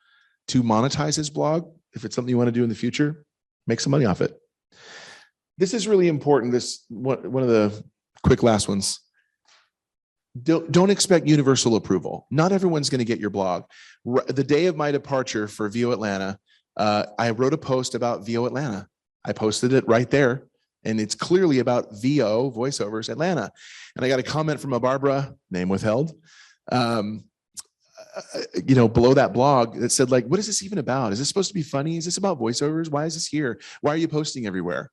to monetize his blog. If it's something you want to do in the future, make some money off it. This is really important. This one of the quick last ones. Don't expect universal approval. Not everyone's going to get your blog. The day of my departure for VO Atlanta, I wrote a post about VO Atlanta. I posted it right there, and it's clearly about VO, voiceovers, Atlanta. And I got a comment from a Barbara, name withheld, below that blog that said, like, what is this even about? Is this supposed to be funny? Is this about voiceovers? Why is this here? Why are you posting everywhere?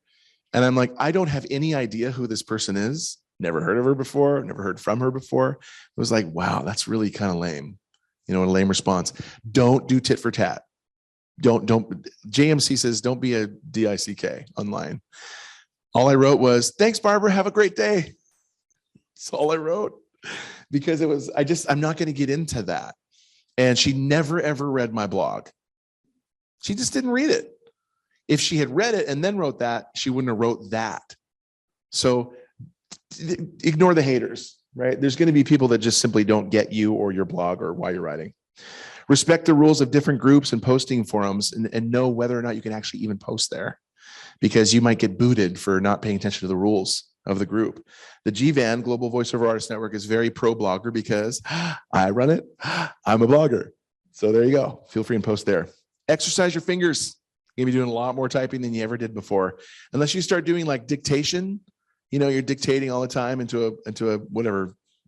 And I'm like, I don't have any idea who this person is. Never heard of her before. Never heard from her before. It was like, wow, that's really kind of lame. A lame response. Don't do tit for tat. Don't JMC says don't be a DICK online. All I wrote was, thanks, Barbara, have a great day. That's all I wrote, because it was, I'm not going to get into that. And she never ever read my blog. She just didn't read it. If she had read it and then wrote that, she wouldn't have wrote that. So ignore the haters, right? There's going to be people that just simply don't get you or your blog or why you're writing. Respect the rules of different groups and posting forums, and know whether or not you can actually even post there, because you might get booted for not paying attention to the rules of the group. The GVAN, Global Voiceover Artist Network, is very pro blogger because I run it. I'm a blogger. So there you go. Feel free and post there. Exercise your fingers. You're going to be doing a lot more typing than you ever did before. Unless you start doing like dictation, you're dictating all the time into a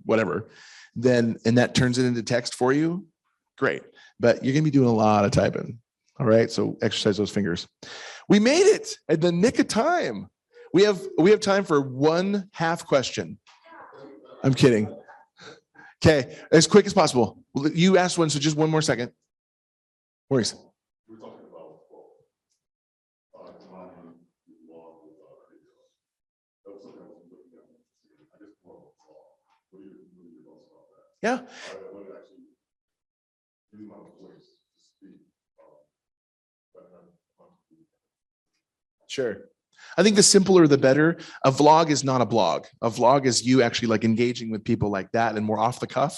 whatever, then, and that turns it into text for you. Great. But you're going to be doing a lot of typing. All right. So exercise those fingers. We made it at the nick of time. We have time for one half question. I'm kidding. Okay. As quick as possible. You asked one, so just one more second. Worries.
We're talking about combining law with video. That was something I was looking at. I just want to talk. What are your thoughts about that?
Yeah.
I want to actually use my voice to speak.
Sure. I think the simpler, the better. A vlog is not a blog. A vlog is you actually like engaging with people like that and more off the cuff,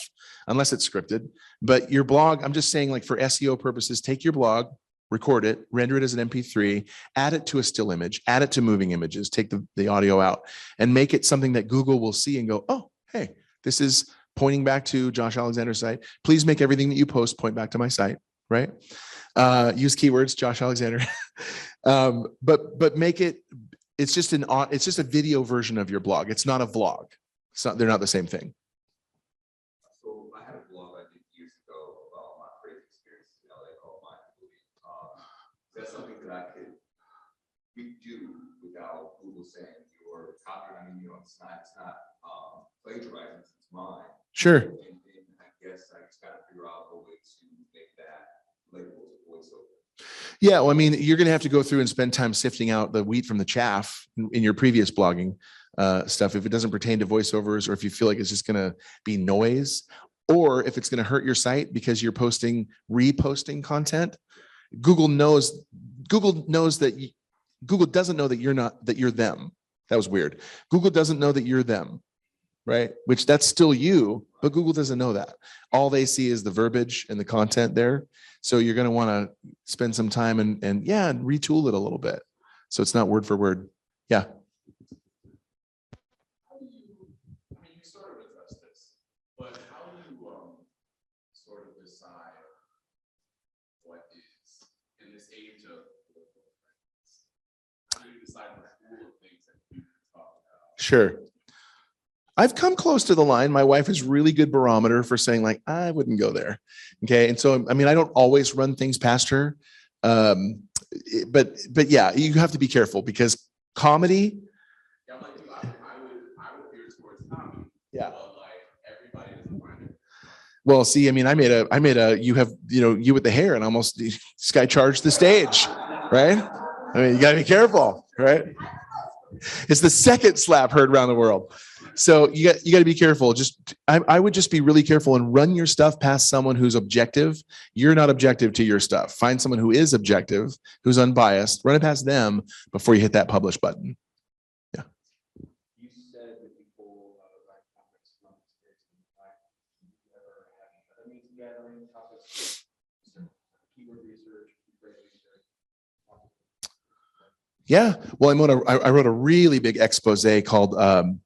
unless it's scripted. But your blog, I'm just saying, like, for SEO purposes, take your blog, record it, render it as an MP3, add it to a still image, add it to moving images, take the audio out, and make it something that Google will see and go, oh, hey, this is pointing back to Josh Alexander's site. Please make everything that you post point back to my site, right? Use keywords, Josh Alexander. But make it, it's just a video version of your blog. It's not a vlog. So they're not the same thing.
So I had a blog I did years ago about my crazy experiences in LA called My Movie. That's something that I could redo without Google saying you're copying. I mean, it's not plagiarizing, it's mine.
Sure.
And I guess I just got to figure out a way to make that label to voiceover.
Yeah, well, I mean, you're going to have to go through and spend time sifting out the wheat from the chaff in your previous blogging stuff. If it doesn't pertain to voiceovers, or if you feel like it's just going to be noise, or if it's going to hurt your site because you're reposting content, Google knows that Google doesn't know that you're them. That was weird. Google doesn't know that you're them, right? Which that's still you, but Google doesn't know that. All they see is the verbiage and the content there. So you're going to want to spend some time and retool it a little bit. So it's not word for word. Yeah.
How do you, I mean, you sort of address this, but how do you sort of decide what is in this age of political correctness? How do you decide the pool of things that you talk about?
Sure. I've come close to the line. My wife is really good barometer for saying like, I wouldn't go there. Okay. And so, I mean, I don't always run things past her. But yeah, you have to be careful because comedy.
Yeah, like you, I would veer towards comedy.
Yeah.
But like everybody doesn't find it.
Well, see, I mean, I made a, you with the hair and almost this guy charged the stage, right? I mean, you gotta be careful, right? It's the second slap heard around the world. So you got to be careful. I would just be really careful and run your stuff past someone who's objective. You're not objective to your stuff. Find someone who is objective, who's unbiased, run it past them before you hit that publish button. Yeah.
You said that people like topics from experience in life. Do you ever have other means gathering topics, keyword research, great research?
Yeah. Well, I wrote a really big expose called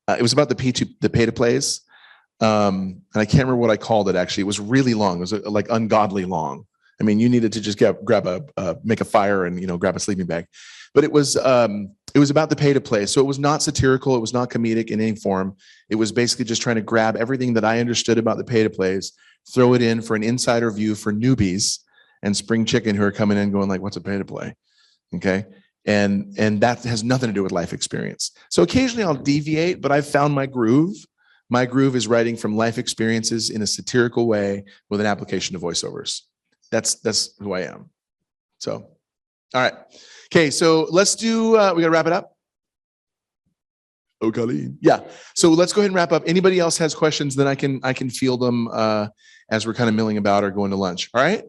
it was about the pay to plays. And I can't remember what I called it actually. It was really long. It was like ungodly long. I mean, you needed to just make a fire and grab a sleeping bag. But it was about the pay to play. So it was not satirical, it was not comedic in any form. It was basically just trying to grab everything that I understood about the pay to plays, throw it in for an insider view for newbies and spring chicken who are coming in going like, what's a pay to play? Okay. And that has nothing to do with life experience. So occasionally I'll deviate, but I've found my groove. My groove is writing from life experiences in a satirical way with an application to voiceovers. That's who I am. So, all right. Okay, so let's do, we gotta wrap it up. Oh, Colleen. Yeah. So let's go ahead and wrap up. Anybody else has questions, then I can field them as we're kind of milling about or going to lunch. All right.